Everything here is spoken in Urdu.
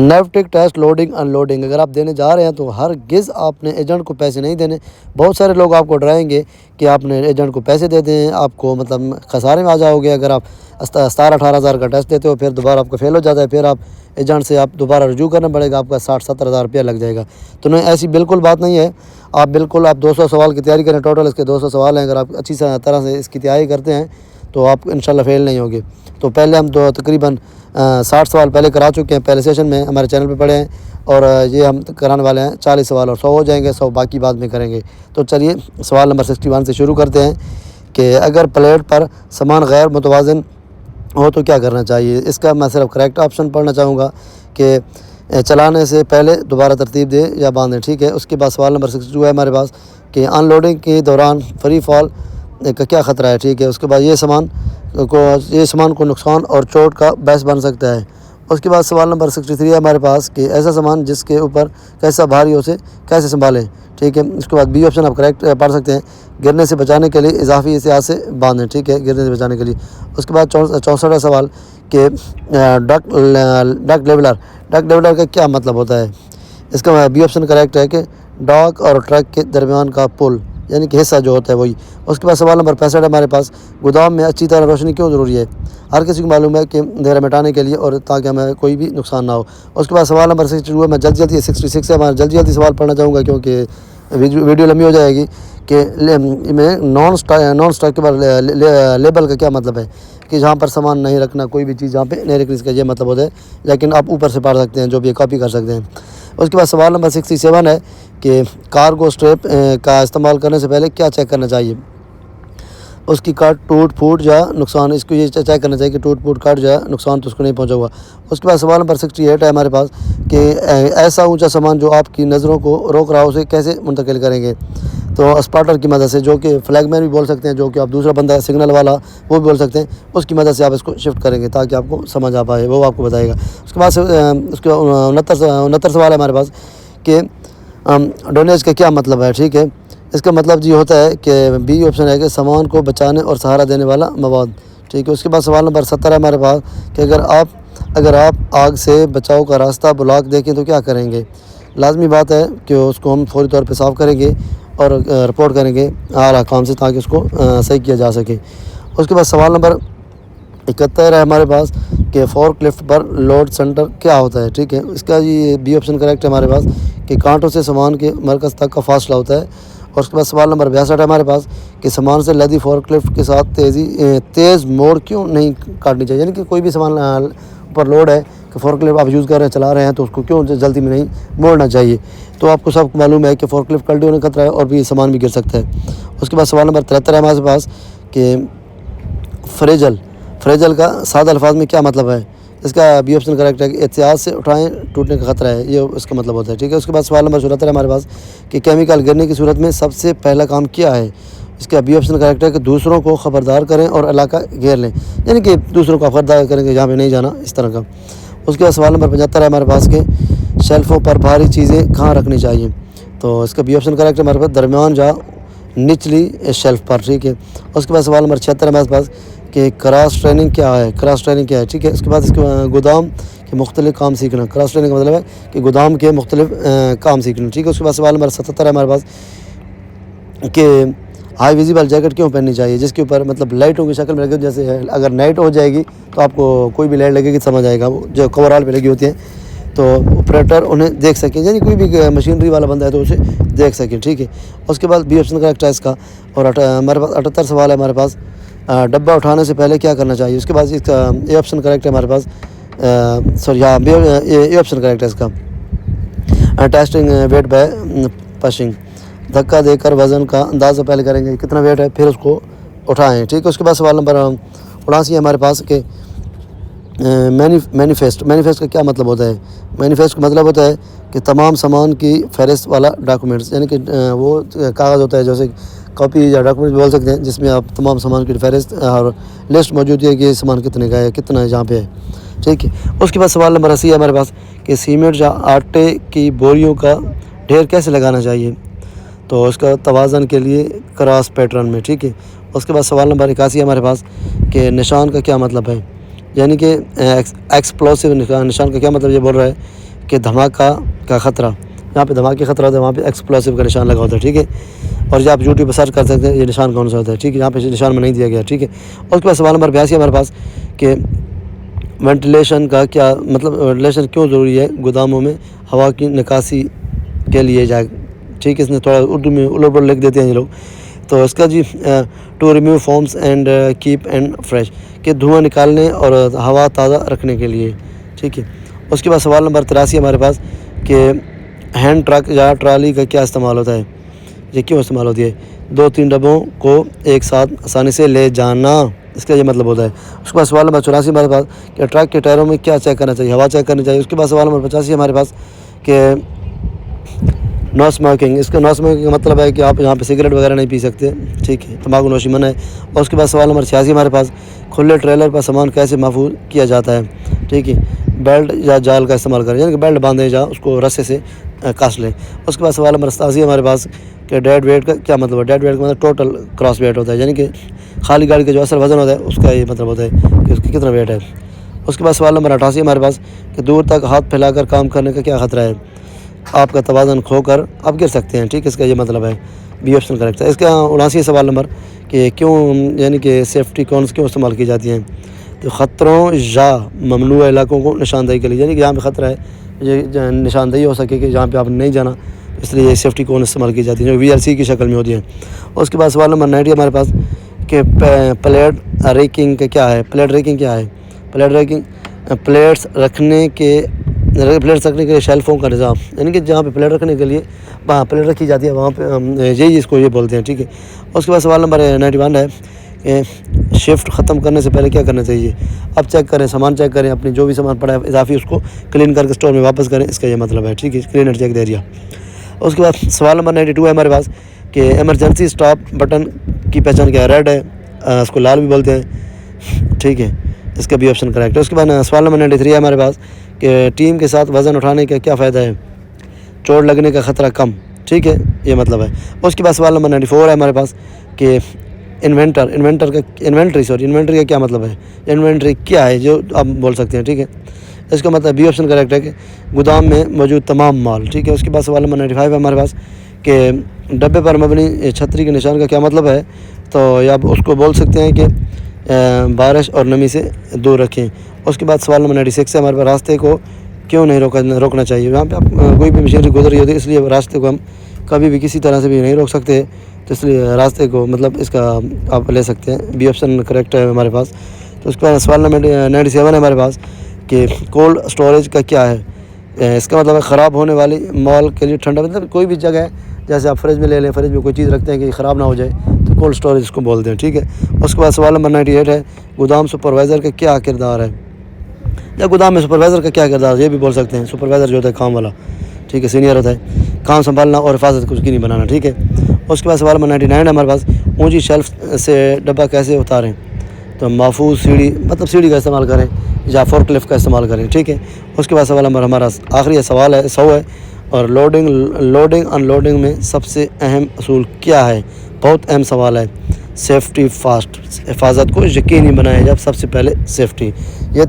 نیفٹک ٹیسٹ لوڈنگ انلوڈنگ اگر آپ دینے جا رہے ہیں تو ہرگز آپ نے ایجنٹ کو پیسے نہیں دینے۔ بہت سارے لوگ آپ کو ڈرائیں گے کہ آپ نے ایجنٹ کو پیسے دے دیں، آپ کو مطلب خسارے میں آ جاؤ گے۔ اگر آپ 17-18 ہزار کا ٹیسٹ دیتے ہو پھر دوبارہ آپ کا فیل ہو جاتا ہے، پھر آپ ایجنٹ سے آپ دوبارہ رجوع کرنا پڑے گا، آپ کا 60-70 ہزار روپیہ لگ جائے گا۔ تو نہیں، ایسی بالکل بات نہیں ہے۔ آپ 200 سوال کی تیاری کریں، ٹوٹل اس کے 200 سوال ہیں۔ اگر آپ اچھی طرح سے اس کی تیاری کرتے ہیں تو آپ انشاءاللہ فیل نہیں ہوگے۔ تو پہلے ہم تقریباً 60 سوال پہلے کرا چکے ہیں، پہلے سیشن میں ہمارے چینل پہ پڑے ہیں، اور یہ ہم کرانے والے ہیں 40 سوال، اور 100 ہو جائیں گے، 100 باقی بعد میں کریں گے۔ تو چلیے سوال نمبر 61 سے شروع کرتے ہیں کہ اگر پلیٹ پر سامان غیر متوازن ہو تو کیا کرنا چاہیے۔ اس کا میں صرف کریکٹ آپشن پڑھنا چاہوں گا کہ چلانے سے پہلے دوبارہ ترتیب دے یا باندھیں، ٹھیک ہے۔ اس کے بعد سوال نمبر 62 ہے ہمارے پاس کہ ان لوڈنگ کے دوران فری فال کا کیا خطرہ ہے، ٹھیک ہے۔ اس کے بعد یہ سامان کو نقصان اور چوٹ کا باعث بن سکتا ہے۔ اس کے بعد سوال نمبر 63 ہے ہمارے پاس کہ ایسا سامان جس کے اوپر کیسا بھاری ہو اسے کیسے سنبھالیں، ٹھیک ہے۔ اس کے بعد بی آپشن آپ کریکٹ پڑھ سکتے ہیں، گرنے سے بچانے کے لیے اضافی احتیاط سے باندھیں، ٹھیک ہے، گرنے سے بچانے کے لیے۔ اس کے بعد 64واں سوال کہ ڈک لیولر کا کیا مطلب ہوتا ہے۔ اس کا بی آپشن کریکٹ ہے کہ ڈاک اور ٹرک کے درمیان کا پل، یعنی کہ حصہ جو ہوتا ہے وہی۔ اس کے بعد سوال نمبر 65 ہے ہمارے پاس، گودام میں اچھی طرح روشنی کیوں ضروری ہے۔ ہر کسی کو معلوم ہے کہ اندھیرا مٹانے کے لیے اور تاکہ ہمیں کوئی بھی نقصان نہ ہو۔ اس کے بعد سوال نمبر 62 ہے، میں جلدی 66 ہے، میں جلدی سوال پڑھنا چاہوں گا کیونکہ ویڈیو لمبی ہو جائے گی کہ میں نان اسٹاکیبل لیبل کا کیا مطلب ہے کہ جہاں پر سامان نہیں رکھنا، کوئی بھی چیز جہاں پہ نہیں رکھنی، اس کا یہ مطلب ہوتا ہے، لیکن آپ اوپر سے پڑھ سکتے ہیں، جو بھی کاپی کر سکتے ہیں۔ اس کے بعد سوال نمبر 67 ہے کہ کارگو اسٹریپ کا استعمال کرنے سے پہلے کیا چیک کرنا چاہیے۔ اس کی کٹ ٹوٹ پھوٹ یا نقصان، اس کو یہ چیک کرنا چاہیے کہ ٹوٹ پھوٹ کٹ جائے، نقصان تو اس کو نہیں پہنچا ہوا۔ اس کے بعد سوال نمبر 68 ہے ہمارے پاس کہ ایسا اونچا سامان جو آپ کی نظروں کو روک رہا ہو اسے کیسے منتقل کریں گے۔ تو اسپاٹر کی مدد سے، جو کہ فلیگ مین بھی بول سکتے ہیں، جو کہ آپ دوسرا بندہ ہے سگنل والا وہ بھی بول سکتے ہیں، اس کی مدد سے آپ اس کو شفٹ کریں گے تاکہ آپ کو سمجھ آ پائے، وہ آپ کو بتائے گا۔ اس کے بعد اس کے 69 سوال ہے ہمارے پاس کہ ڈونیج کا کیا مطلب ہے، ٹھیک ہے۔ اس کا مطلب یہ ہوتا ہے کہ بی آپشن ہے کہ سامان کو بچانے اور سہارا دینے والا مواد، ٹھیک ہے۔ اس کے بعد سوال نمبر 70 ہے ہمارے پاس کہ اگر آپ آگ سے بچاؤ کا راستہ بلاک دیکھیں تو کیا کریں گے۔ لازمی بات ہے کہ اس کو ہم فوری طور پہ صاف کریں گے اور رپورٹ کریں گے اعلیٰ حکام سے تاکہ اس کو صحیح کیا جا سکے۔ اس کے بعد سوال نمبر 71 ہے ہمارے پاس کہ فورک لفٹ پر لوڈ سینٹر کیا ہوتا ہے، ٹھیک ہے۔ اس کا یہ بی آپشن کریکٹ ہے ہمارے پاس کہ کانٹوں سے سامان کے مرکز تک کا فاصلہ ہوتا ہے۔ اور اس کے بعد سوال نمبر 62 ہے ہمارے پاس کہ سامان سے لدی فورک لفٹ کے ساتھ تیز موڑ کیوں نہیں کاٹنی چاہیے، یعنی کہ کوئی بھی سامان اوپر لوڈ ہے کہ فورک لفٹ آپ یوز کر رہے ہیں، چلا رہے ہیں، تو اس کو کیوں جلدی میں نہیں موڑنا چاہیے۔ تو آپ کو سب کو معلوم ہے کہ فورک لفٹ پلٹی ہونے کا خطرہ ہے اور بھی سامان بھی گر سکتا ہے۔ اس کے بعد سوال نمبر 73 ہے ہمارے پاس کہ فریجل کا سادہ الفاظ میں کیا مطلب ہے۔ اس کا بی آپشن کریکٹ ہے کہ احتیاط سے اٹھائیں، ٹوٹنے کا خطرہ ہے، یہ اس کا مطلب ہوتا ہے، ٹھیک ہے۔ اس کے بعد سوال نمبر 74 ہے ہمارے پاس کہ کیمیکل گرنے کی صورت میں سب سے پہلا کام کیا ہے۔ اس کا بی آپشن کریکٹ ہے کہ دوسروں کو خبردار کریں اور علاقہ گھیر لیں، یعنی کہ دوسروں کو خبردار کریں کہ جہاں پہ نہیں جانا، اس طرح کا۔ اس کے بعد سوال نمبر 75 ہے ہمارے پاس کہ شیلفوں پر بھاری چیزیں کہاں رکھنی چاہیے۔ تو اس کا بی آپشن کریکٹ ہے ہمارے پاس درمیان یا نچلی شیلف پر، ٹھیک ہے۔ اس کے بعد سوال نمبر 76 ہے ہمارے پاس کہ کراس ٹریننگ کیا ہے، ٹھیک ہے۔ اس کے بعد اس کے گودام کے مختلف کام سیکھنا، کراس ٹریننگ کا مطلب ہے کہ گودام کے مختلف کام سیکھنا، ٹھیک ہے۔ اس کے بعد سوال نمبر 77 ہے ہمارے پاس کہ ہائی ویزیبل جیکٹ کیوں پہننی چاہیے، جس کے اوپر مطلب لائٹوں کی شکل میں لگے، جیسے اگر نائٹ ہو جائے گی تو آپ کو کوئی بھی لائٹ لگے گی سمجھ آئے گا، وہ جو کور آل پہ لگی ہوتی ہیں تو آپریٹر انہیں دیکھ سکیں، یعنی کوئی بھی مشینری والا بندہ ہے تو اسے دیکھ سکیں، ٹھیک ہے۔ اس کے بعد بی آپشن کریکٹ ہے اس کا۔ اور ہمارے پاس 78 سوال ہے ہمارے پاس، ڈبہ اٹھانے سے پہلے کیا کرنا چاہیے۔ اس کے بعد اس کا اے آپشن کریکٹ ہے ہمارے پاس، اے آپشن کریکٹ ہے اس کا، ٹیسٹنگ ویٹ بائی پشنگ، دھکا دے کر وزن کا اندازہ پہلے کریں گے کتنا ویٹ ہے پھر اس کو اٹھائیں، ٹھیک ہے۔ اس کے بعد سوال نمبر 79 ہے ہمارے پاس کہ مینیفیسٹ کا کیا مطلب ہوتا ہے۔ مینیفیسٹ کا مطلب ہوتا ہے کہ تمام سامان کی فہرست والا ڈاکومنٹس، یعنی کہ وہ کاغذ ہوتا ہے جیسے کاپی یا ڈاکومنٹ بول سکتے ہیں، جس میں آپ تمام سامان کی فہرست اور لسٹ موجود ہے کہ یہ سامان کتنے کا ہے، کتنا جہاں پہ ہے، ٹھیک ہے۔ اس کے بعد سوال نمبر 80 ہے ہمارے پاس کہ سیمنٹ یا آٹے کی بوریوں کا ڈھیر کیسے لگانا چاہیے۔ تو اس کا توازن کے لیے کراس پیٹرن میں، ٹھیک ہے۔ اس کے بعد سوال نمبر 81 ہے ہمارے پاس کہ نشان کا کیا مطلب ہے، یعنی کہ ایکسپلوسیو نشان کا کیا مطلب یہ بول رہا ہے کہ دھماکہ کا خطرہ، جہاں پہ دھماکے خطرہ ہوتا ہے وہاں پہ ایکسپلوسو کا نشان لگا ہوتا ہے، ٹھیک ہے، اور جب آپ یوٹیوب پہ سرچ کر سکتے ہیں یہ نشان کون سا ہوتا ہے، ٹھیک ہے، یہاں پہ نشان میں نہیں دیا گیا، ٹھیک ہے۔ اس کے بعد سوال نمبر 82 ہمارے پاس کہ وینٹیلیشن کا کیا مطلب، وینٹیلیشن کیوں ضروری ہے گوداموں میں ہوا کی نکاسی کے لیے جائے، ٹھیک ہے، اس نے تھوڑا اردو میں الٹ پلٹ لکھ دیتے ہیں یہ لوگ، تو اس کا G two remove forms and keep and fresh, کہ دھواں نکالنے اور ہوا تازہ رکھنے کے لیے، ٹھیک ہے۔ اس کے بعد سوال نمبر 83 ہمارے پاس کہ ہینڈ ٹرک یا ٹرالی کا کیا استعمال ہوتا ہے، یہ کیوں استعمال ہوتی ہے، 2-3 ڈبوں کو ایک ساتھ آسانی سے لے جانا، اس کا یہ مطلب ہوتا ہے۔ اس کے بعد سوال نمبر 84 ہمارے پاس کہ ٹرک کے ٹائروں میں کیا چیک کرنا چاہیے، ہوا چیک کرنی چاہیے۔ اس کے بعد سوال نمبر 85 ہمارے پاس کہ نو اسموکنگ، اس کا نو اسموکنگ کا مطلب ہے کہ آپ یہاں پہ سگریٹ وغیرہ نہیں پی سکتے، ٹھیک ہے، تمباکو نوشی منع ہے۔ اور اس کے بعد سوال نمبر 86 ہمارے پاس کھلے ٹریلر پر سامان کیسے محفوظ کیا جاتا ہے، ٹھیک ہے، بیلٹ یا جال کا استعمال کریں، یعنی کہ بیلٹ باندھیں یا اس کو رسے سے کاس لیں۔ اس کے بعد سوال نمبر 87 ہمارے پاس کہ ڈیڈ ویٹ کا کیا مطلب ہے، ڈیڈ ویٹ کا مطلب ٹوٹل کراس ویٹ ہوتا ہے، یعنی کہ خالی گاڑی کا جو اصل وزن ہوتا ہے اس کا یہ مطلب ہوتا ہے کہ اس کی کتنا ویٹ ہے۔ اس کے بعد سوال نمبر 88 ہمارے پاس کہ دور تک ہاتھ پھیلا کر کام کرنے کا کیا خطرہ ہے، آپ کا توازن کھو کر آپ گر سکتے ہیں، ٹھیک ہے، اس کا یہ مطلب ہے، بی آپشن کریکٹ ہے۔ اس کا 79 سوال نمبر کہ کیوں یعنی کہ سیفٹی کونس کیوں استعمال کی جاتی ہیں، تو خطروں یا ممنوع علاقوں کو نشاندہی کے لیے، یعنی کہ جہاں پہ خطرہ ہے یہ نشاندہی ہو سکے کہ جہاں پہ آپ نے نہیں جانا، اس لیے یہ سیفٹی کون استعمال کی جاتی ہے جو VRC کی شکل میں ہوتی ہیں۔ اس کے بعد سوال نمبر 90 ہمارے پاس کہ پلیٹ ریکنگ کا کیا ہے، پلیٹ ریکنگ کیا ہے، پلیٹ ریکنگ پلیٹس رکھنے کے لیے شیلفوں کا نظام، یعنی کہ جہاں پہ پلیٹ رکھنے کے لیے وہاں پلیٹ رکھی جاتی ہے وہاں پہ یہی اس کو یہ بولتے ہیں، ٹھیک ہے۔ اس کے بعد سوال نمبر 91 ہے کہ شفٹ ختم کرنے سے پہلے کیا کرنا چاہیے، اب چیک کریں، سامان چیک کریں، اپنی جو بھی سامان پڑا ہے اضافی اس کو کلین کر کے اسٹور میں واپس کریں، اس کا یہ مطلب ہے، ٹھیک ہے، کلین اینڈ چیک ایریا۔ اس کے بعد سوال نمبر 92 ہے ہمارے پاس کہ ایمرجنسی اسٹاپ بٹن کی پہچان کیا ہے، ریڈ ہے، اس کو لال بھی بولتے ہیں، ٹھیک ہے، اس کا بھی آپشن کریکٹ ہے۔ اس کے بعد سوال نمبر 93 ہے ہمارے پاس کہ ٹیم کے ساتھ وزن اٹھانے کا کیا فائدہ ہے، چوٹ لگنے کا خطرہ کم، ٹھیک ہے، یہ مطلب ہے۔ اس کے بعد سوال نمبر 94 ہے ہمارے پاس کہ انوینٹری کا کیا مطلب ہے، انوینٹری کیا ہے جو آپ بول سکتے ہیں، ٹھیک ہے، اس کا مطلب بی آپشن کریکٹ ہے کہ گودام میں موجود تمام مال، ٹھیک ہے۔ اس کے بعد سوال نمبر 95 ہے ہمارے پاس کہ ڈبے پر مبنی چھتری کے نشان کا کیا مطلب ہے، تو یا آپ اس کو بول سکتے ہیں کہ بارش اور نمی سے دور رکھیں۔ اس کے بعد سوال نمبر 96 ہے ہمارے پاس راستے کو کیوں نہیں روکنا چاہیے، یہاں پہ آپ کوئی بھی مشینری گزر رہی ہوتی ہے اس لیے راستے کو ہم کبھی بھی کسی طرح سے بھی نہیں روک سکتے، تو اس لیے راستے کو مطلب اس کا آپ لے سکتے ہیں، بی آپشن کریکٹ ہے ہمارے پاس۔ تو اس کے بعد سوال نمبر 97 ہے ہمارے پاس کہ کولڈ اسٹوریج کا کیا ہے، اس کا مطلب ہے خراب ہونے والی مال کے لیے ٹھنڈا، مطلب کوئی بھی جگہ ہے جیسے آپ فریج میں لے لیں، فریج میں کوئی چیز رکھتے ہیں کہ خراب نہ ہو جائے تو کولڈ اسٹوریج اس کو بولتے ہیں، ٹھیک ہے۔ اس کے بعد سوال نمبر 98 ہے گودام سپروائزر کا کیا کردار ہے، یا گودام میں سپروائزر کا کیا کردار ہے، یہ بھی بول سکتے ہیں، سپروائزر جو ہوتا ہے کام والا، ٹھیک ہے، سینئر ہوتا ہے، کام سنبھالنا اور حفاظت کو یقینی بنانا، ٹھیک ہے۔ اس کے بعد سوال نمبر 99 ہے ہمارے پاس اونچی شیلف سے ڈبہ کیسے اتاریں، تو محفوظ سیڑھی، مطلب سیڑھی کا استعمال کریں یا فورک لفٹ کا استعمال کریں، ٹھیک ہے۔ اس کے بعد سوال نمبر ہمارا آخری سوال ہے 100 ہے، اور لوڈنگ ان لوڈنگ میں سب سے اہم اصول کیا ہے، بہت اہم سوال ہے، سیفٹی فاسٹ، حفاظت کو یقینی بنائیں، جب سب سے پہلے سیفٹی، یہ